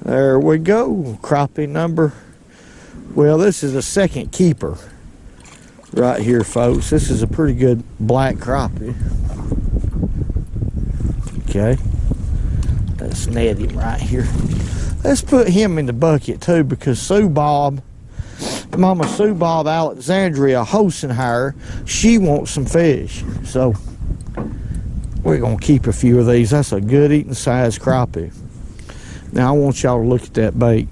There we go. Crappie number. Well, this is a second keeper right here, folks. This is a pretty good black crappie. Okay. Let's net him right here. Let's put him in the bucket too, because Sue Bob, Mama Sue Bob Alexandria Hosenhire, she wants some fish. So we're gonna keep a few of these. That's a good eating size crappie. Now I want y'all to look at that bait.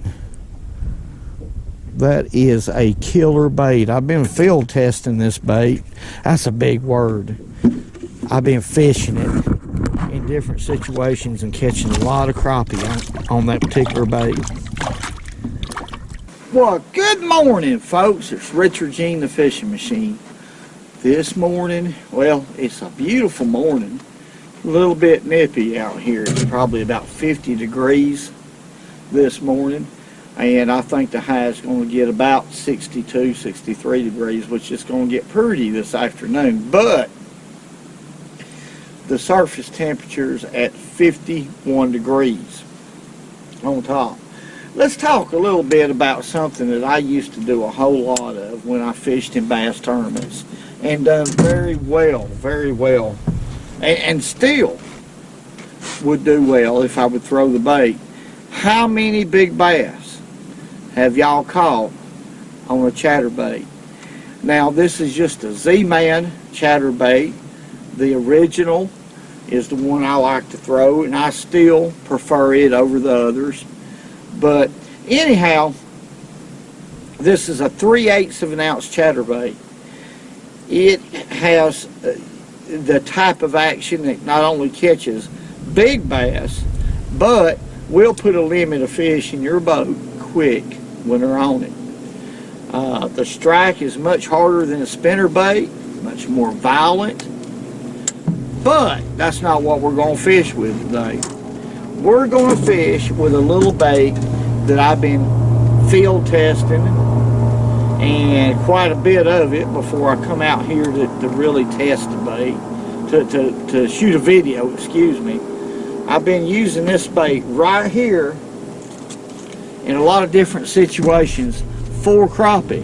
That is a killer bait. I've been field testing this bait. That's a big word. I've been fishing it in different situations and catching a lot of crappie on that particular bait. Well, good morning, folks. It's Richard Gene the Fishing Machine. This morning, well, it's a beautiful morning. A little bit nippy out here. It's probably about 50 degrees this morning, and I think the high is going to get about 62, 63 degrees, which is going to get pretty this afternoon. But the surface temperature is at 51 degrees on top. Let's talk a little bit about something that I used to do a whole lot of when I fished in bass tournaments, and done very well, and still would do well if I would throw the bait. How many big bass have y'all caught on a chatterbait? Now, this is just a Z-Man chatterbait. The original is the one I like to throw, and I still prefer it over the others. But anyhow, this is a 3/8 of an ounce chatterbait. It has the type of action that not only catches big bass, but will put a limit of fish in your boat quick when they're on it. The strike is much harder than a spinner bait, much more violent, but that's not what we're going to fish with today. We're going to fish with a little bait that I've been field testing, and quite a bit of it before I come out here to really test the bait, to shoot a video, excuse me. I've been using this bait right here in a lot of different situations for crappie.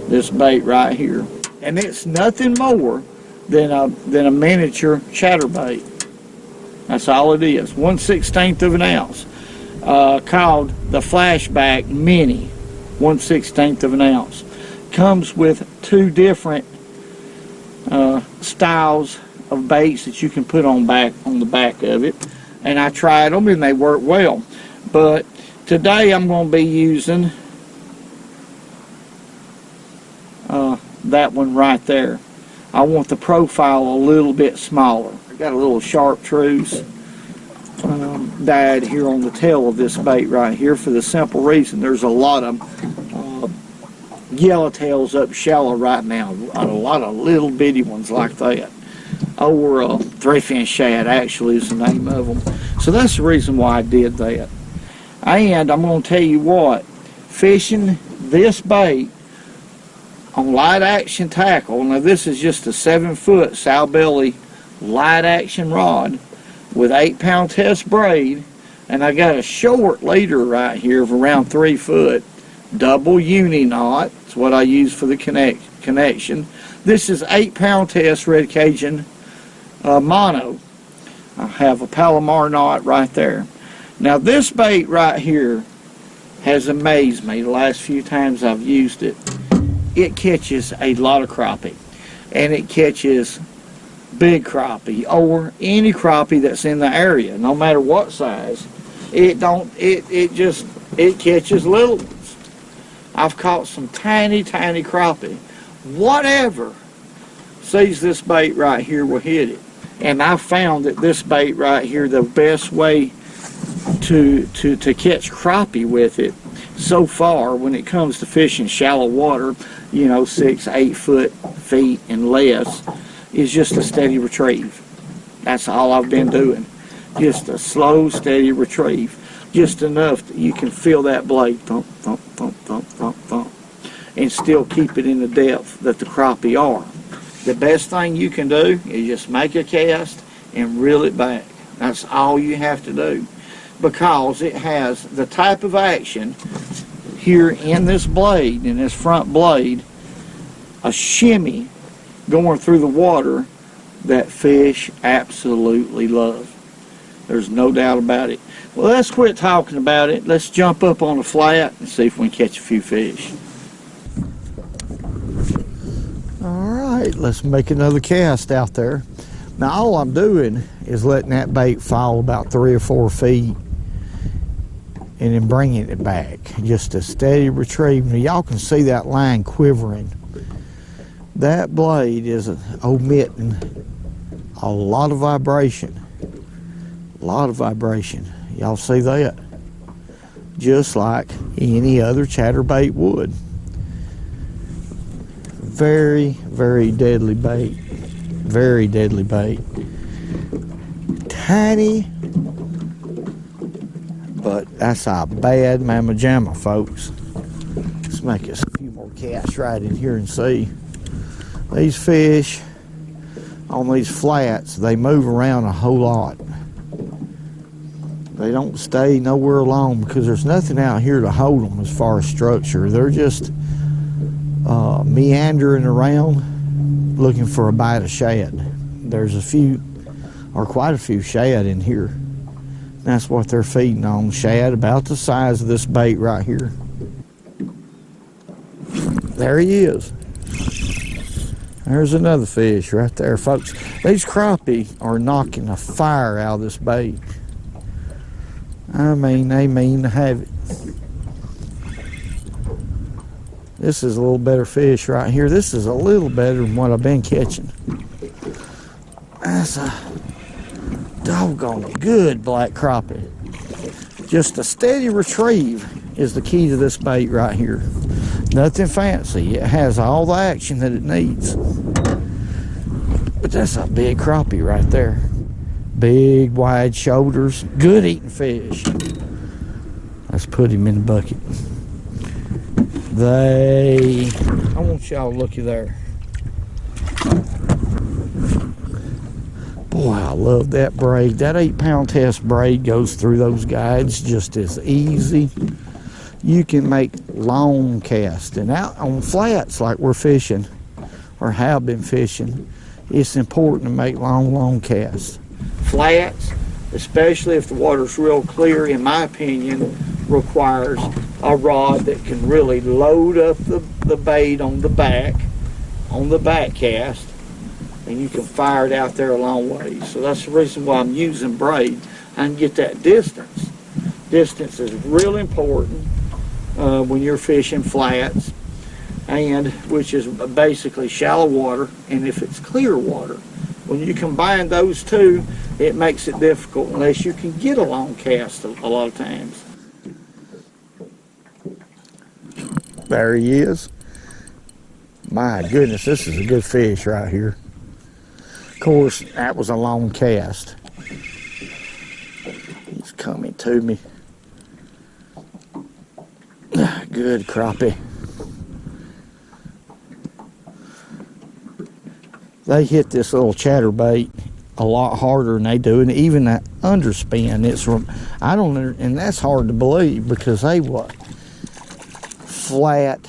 This bait right here, and it's nothing more than a miniature chatterbait. That's all it is. 1/16 of an ounce, called the Flashback Mini. 1/16 of an ounce. Comes with two different styles of baits that you can put on the back of it, and I tried them and they work well. But today I'm going to be using that one right there. I want the profile a little bit smaller. I got a little chartreuse dyed here on the tail of this bait right here, for the simple reason there's a lot of yellowtails up shallow right now, a lot of little bitty ones like that, or a three-fin shad actually is the name of them. So that's the reason why I did that. And I'm going to tell you what, fishing this bait on light action tackle, now this is just a 7-foot sow belly light action rod with 8-pound test braid, and I got a short leader right here of around 3 foot, double uni knot. It's what I use for the connection. This is 8-pound test red Cajun mono. I have a Palomar knot right there. Now this bait right here has amazed me the last few times I've used it. It catches a lot of crappie, and it catches big crappie or any crappie that's in the area, no matter what size. It catches little ones. I've caught some tiny crappie. Whatever sees this bait right here will hit it. And I found that this bait right here, the best way to catch crappie with it so far when it comes to fishing shallow water, 6-8 feet and less, is just a steady retrieve. That's all I've been doing. Just a slow, steady retrieve. Just enough that you can feel that blade thump, thump, thump, thump, thump, thump, and still keep it in the depth that the crappie are. The best thing you can do is just make a cast and reel it back. That's all you have to do. because it has the type of action here in this blade, in this front blade, a shimmy going through the water that fish absolutely love. There's no doubt about it. Well, let's quit talking about it. Let's jump up on the flat and see if we can catch a few fish. All right, let's make another cast out there. Now, all I'm doing is letting that bait fall about 3 or 4 feet and then bringing it back. Just a steady retrieve. Now, y'all can see that line quivering. That blade is omitting a lot of vibration. A lot of vibration. Y'all see that? Just like any other chatterbait would. Very, very deadly bait. Very deadly bait. Tiny, but that's a bad mamma jamma, folks. Let's make us a few more casts right in here and see. These fish on these flats, they move around a whole lot. They don't stay nowhere long because there's nothing out here to hold them as far as structure. They're just meandering around looking for a bite of shad. There's a few, or quite a few shad in here. That's what they're feeding on, shad about the size of this bait right here. There he is. There's another fish right there, folks. These crappie are knocking the fire out of this bait. I mean, they mean to have it. This is a little better fish right here. This is a little better than what I've been catching. That's a doggone good black crappie. Just a steady retrieve is the key to this bait right here. Nothing fancy. It has all the action that it needs. But that's a big crappie right there. Big, wide shoulders, good eating fish. Let's put him in the bucket. I want y'all to looky there. Boy, I love that braid. That 8-pound test braid goes through those guides just as easy. You can make long casts. And out on flats like we're fishing, or have been fishing, it's important to make long casts. Flats, especially if the water's real clear, in my opinion, requires a rod that can really load up the bait on the back cast, and you can fire it out there a long way. So that's the reason why I'm using braid. I can get that distance. Distance is real important when you're fishing flats, and which is basically shallow water, and if it's clear water. When you combine those two, it makes it difficult unless you can get a long cast a lot of times. There he is. My goodness, this is a good fish right here. Of course, that was a long cast. He's coming to me. Good crappie. They hit this little chatterbait a lot harder than they do, and even that underspin, and that's hard to believe because they flat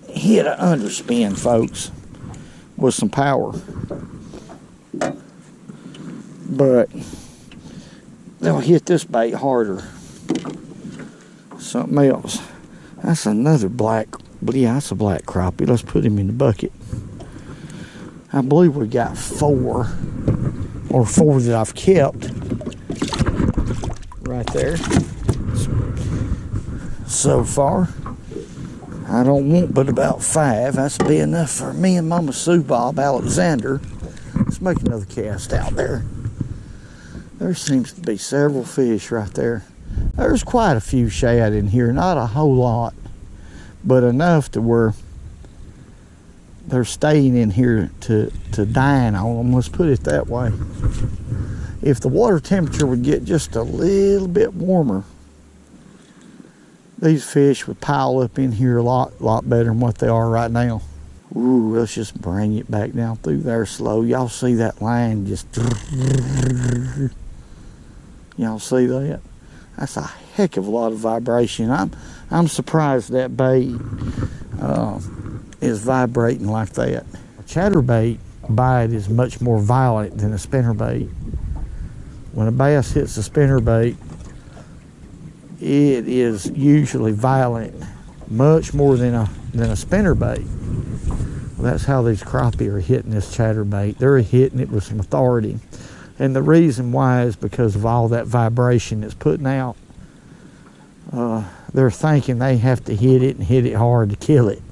hit an underspin, folks, with some power. But they'll hit this bait harder. Something else. That's another black, but yeah, that's a black crappie. Let's put him in the bucket. I believe we got 4 that I've kept right there so far. I don't want but about 5. That's be enough for me and Mama Sue Bob Alexander. Let's make another cast out there. There seems to be several fish right there. There's quite a few shad in here, not a whole lot, but enough to where they're staying in here to dine on them. Let's put it that way. If the water temperature would get just a little bit warmer, these fish would pile up in here a lot better than what they are right now. Ooh, let's just bring it back down through there slow. Y'all see that line just... Y'all see that? That's a heck of a lot of vibration. I'm surprised that bait is vibrating like that. A chatterbait bite is much more violent than a spinnerbait. When a bass hits a spinnerbait, it is usually violent, much more than a spinnerbait. Well, that's how these crappie are hitting this chatterbait. They're hitting it with some authority. And the reason why is because of all that vibration it's putting out. They're thinking they have to hit it and hit it hard to kill it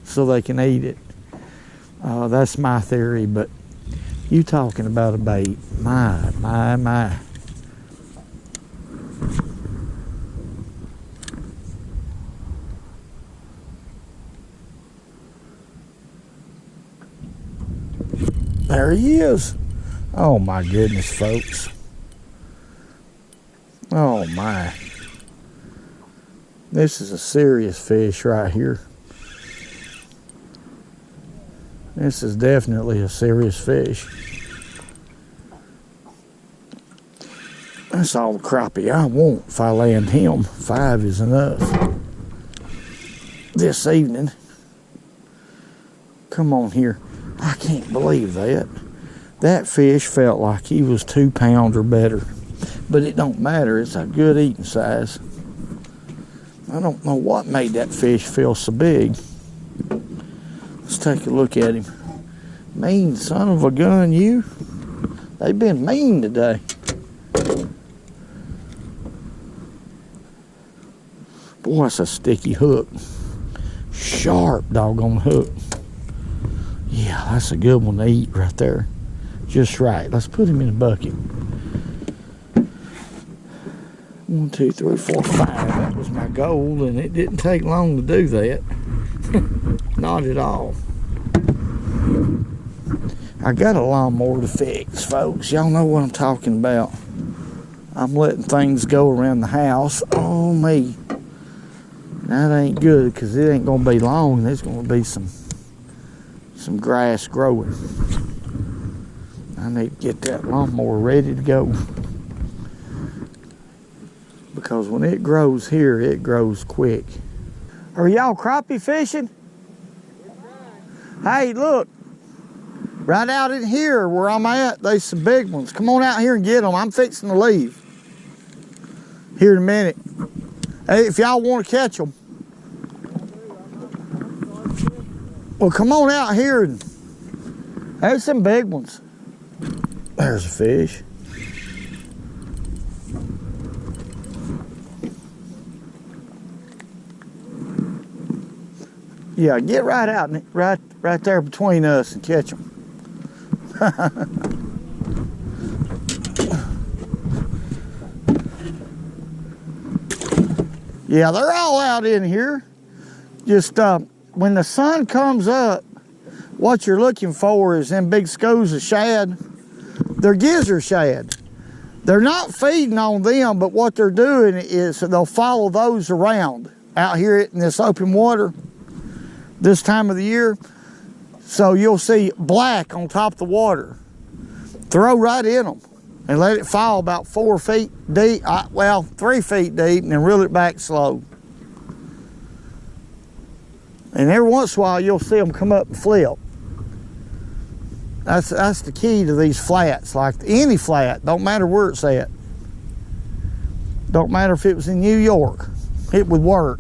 so they can eat it. That's my theory, but you talking about a bait. My. There he is. Oh my goodness, folks. Oh my. This is a serious fish right here. This is definitely a serious fish. That's all the crappie I want if I land him. 5 is enough this evening. Come on here. I can't believe that. That fish felt like he was 2 pounds or better. But it don't matter. It's a good eating size. I don't know what made that fish feel so big. Let's take a look at him. Mean son of a gun, you. They've been mean today. Boy, that's a sticky hook. Sharp doggone hook. Yeah, that's a good one to eat right there. Just right. Let's put him in a bucket. 1, 2, 3, 4, 5. That was my goal, and it didn't take long to do that. Not at all. I got a lawnmower to fix, folks. Y'all know what I'm talking about. I'm letting things go around the house. Oh, me. That ain't good, because it ain't going to be long. There's going to be some grass growing. I need to get that lawnmower ready to go. Because when it grows here, it grows quick. Are y'all crappie fishing? Hey, look. Right out in here where I'm at, there's some big ones. Come on out here and get them. I'm fixing to leave here in a minute. Hey, if y'all want to catch them. Well, come on out here. And there's some big ones. There's a fish. Yeah, get right out, right there between us and catch them. Yeah, they're all out in here. Just when the sun comes up, what you're looking for is them big schools of shad. They're gizzard shad. They're not feeding on them, but what they're doing is they'll follow those around out here in this open water this time of the year. So you'll see black on top of the water. Throw right in them and let it fall about 4 feet deep, well, 3 feet deep, and then reel it back slow. And every once in a while, you'll see them come up and flip. That's the key to these flats. Like any flat, don't matter where it's at. Don't matter if it was in New York, it would work.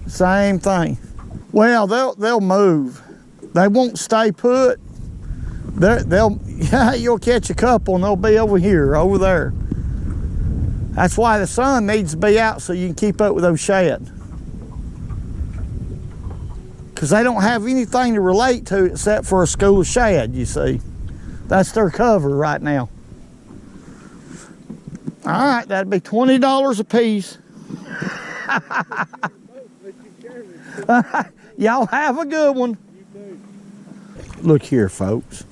Same thing. Well, they'll move. They won't stay put. You'll catch a couple and they'll be over here, over there. That's why the sun needs to be out so you can keep up with those shad. Because they don't have anything to relate to except for a school of shad, you see. That's their cover right now. All right, that'd be $20 a piece. Y'all have a good one. Look here, folks.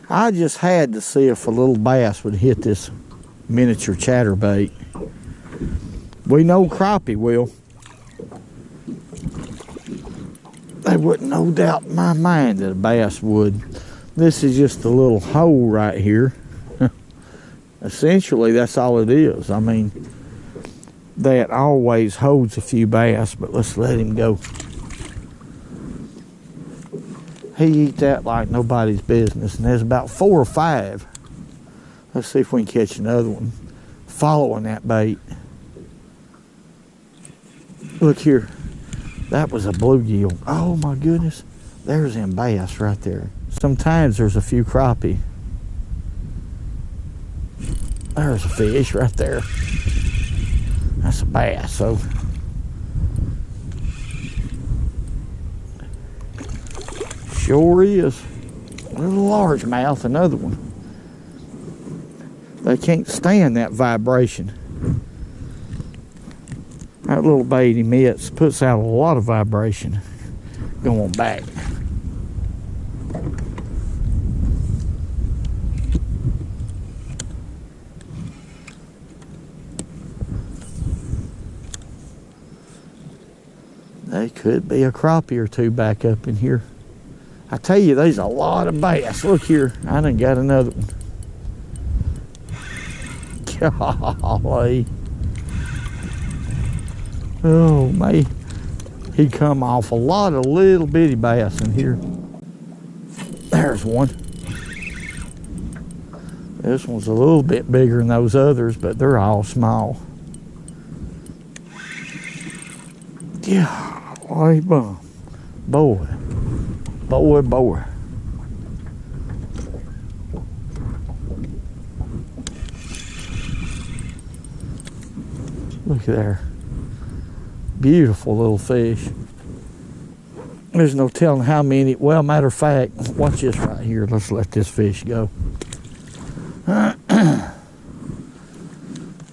I just had to see if a little bass would hit this miniature chatterbait. We know crappie will. There wasn't no doubt in my mind that a bass would. This is just a little hole right here. Essentially, that's all it is. I mean, that always holds a few bass, but let's let him go. He eat that like nobody's business, and there's about 4 or 5. Let's see if we can catch another one following that bait. Look here, that was a bluegill. Oh my goodness, there's them bass right there. Sometimes there's a few crappie. There's a fish right there. That's a bass, so. Sure is. A little largemouth, another one. They can't stand that vibration. That little bait emits, puts out a lot of vibration going back. There could be a crappie or two back up in here. I tell you, there's a lot of bass. Look here, I done got another one. Golly. Oh, man. He come off a lot of little bitty bass in here. There's one. This one's a little bit bigger than those others, but they're all small. Yeah, boy, boy, boy, boy. Look there. Beautiful little fish. There's no telling how many. Well, matter of fact, watch this right here. Let's let this fish go.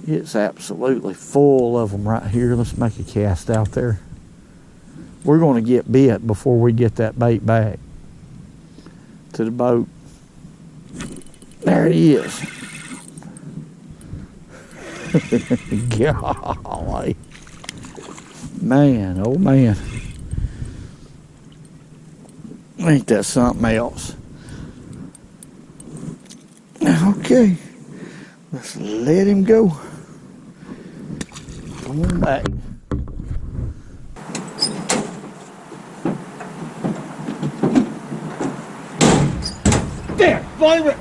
It's absolutely full of them right here. Let's make a cast out there. We're going to get bit before we get that bait back to the boat. There it is. Golly. Man, oh man. Ain't that something else? Okay. Let's let him go. Come on back. There, blame it.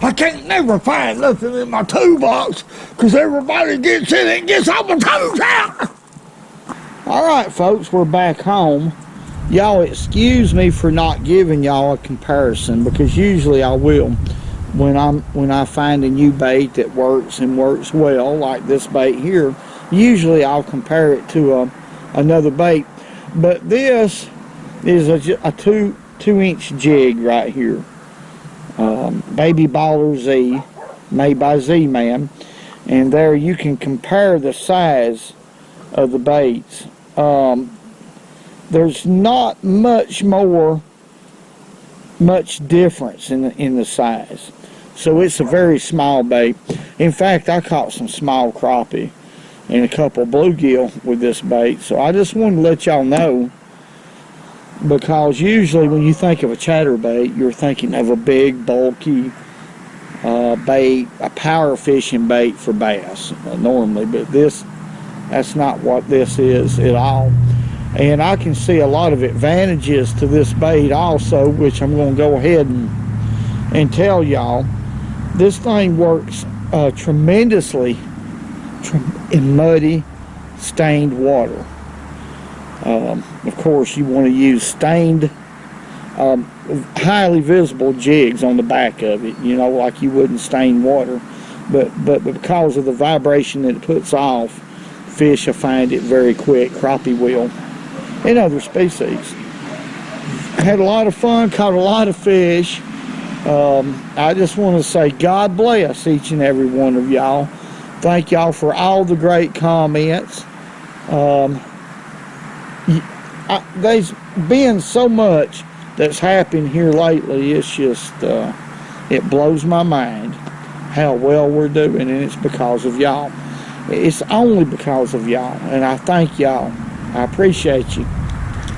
I can't never find nothing in my toolbox because everybody gets in it and gets all my tools out. All right, folks, we're back home. Y'all excuse me for not giving y'all a comparison, because usually I will when I find a new bait that works and works well, like this bait here. Usually I'll compare it to another bait, but this is a 2-inch jig right here. Baby Baller Z, made by Z-Man, and there you can compare the size of the baits. There's not much difference in the size, so it's a very small bait. In fact, I caught some small crappie and a couple bluegill with this bait, so I just wanted to let y'all know, because usually when you think of a chatterbait, you're thinking of a big, bulky bait, a power fishing bait for bass normally, but that's not what this is at all. And I can see a lot of advantages to this bait also, which I'm going to go ahead and tell y'all. This thing works tremendously in muddy, stained water. Of course, you want to use stained, highly visible jigs on the back of it, you know, like you would in stained water. But because of the vibration that it puts off, fish will find it very quick. Crappie will, and other species. I had a lot of fun, caught a lot of fish. I just want to say God bless each and every one of y'all. Thank y'all for all the great comments. There's been so much that's happened here lately. It's just, it blows my mind how well we're doing, and it's because of y'all. It's only because of y'all, and I thank y'all. I appreciate you.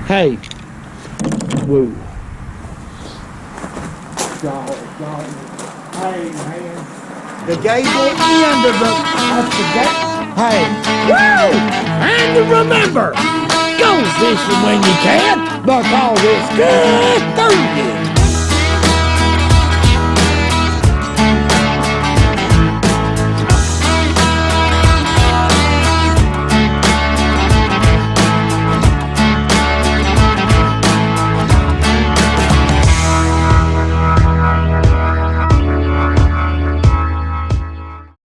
Hey, woo. Hey, man. The gable end of that's the hey. Woo! And remember, go fishing when you can, because it's good for you.